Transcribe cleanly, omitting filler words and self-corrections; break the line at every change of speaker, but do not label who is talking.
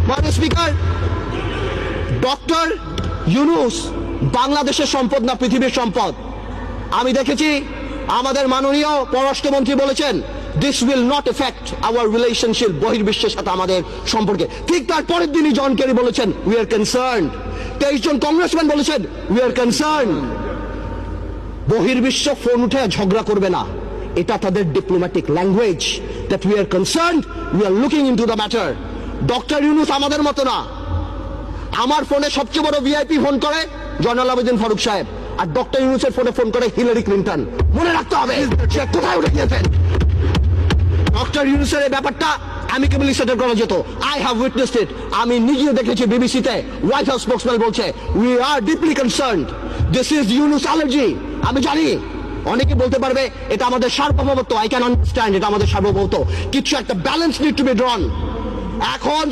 মাননীয় speaker, doctor Yunus বাংলাদেশের সম্পদ না পৃথিবীর সম্পদ। আমি দেখেছি আমাদের মাননীয় পররাষ্ট্রমন্ত্রী বলেছেন this will not affect our relationship, বহির্বিশ্বের সাথে আমাদের সম্পর্কে। ঠিক তার পরের দিনই জন কেরি বলেছেন উই আর কনসার্নড। 23 জন কংগ্রেসম্যান বলেছেন উই আর কনসার্নড। বহির্বিশ্ব ফোন উঠে ঝগড়া করবে না, এটা তাদের diplomatic language, that we are concerned, we are looking into the matter. Doctor Yunus আমাদের মতো না। আমার ফোনে সবচেয়ে বড় ভিআইপি ফোন করে জয়নাল আবেদিন ফারুক সাহেব, আর ডক্টর ইউনূসের ফোনে ফোন করে হিলারি ক্লিন্টন। মনে রাখতে হবে সে কোথায় উঠে গিয়েছেন। ডক্টর ইউনূসের এই ব্যাপারটা অ্যামিকেবলি সেটেল করা যেত। আই হ্যাভ উইটনেসড ইট। আমি নিজেও দেখেছি বিবিসিতে হোয়াইট হাউস স্পোকসম্যান বলছে we are deeply concerned, this is Yunus allergy. আমি জানি অনেকে বলতে পারবে এটা আমাদের সার্বভৌমত্ব, আই ক্যান আন্ডারস্ট্যান্ড, এটা আমাদের সার্বভৌমত্ব, কিছু একটা ব্যালেন্স নিড টু বি ড্রন। এখন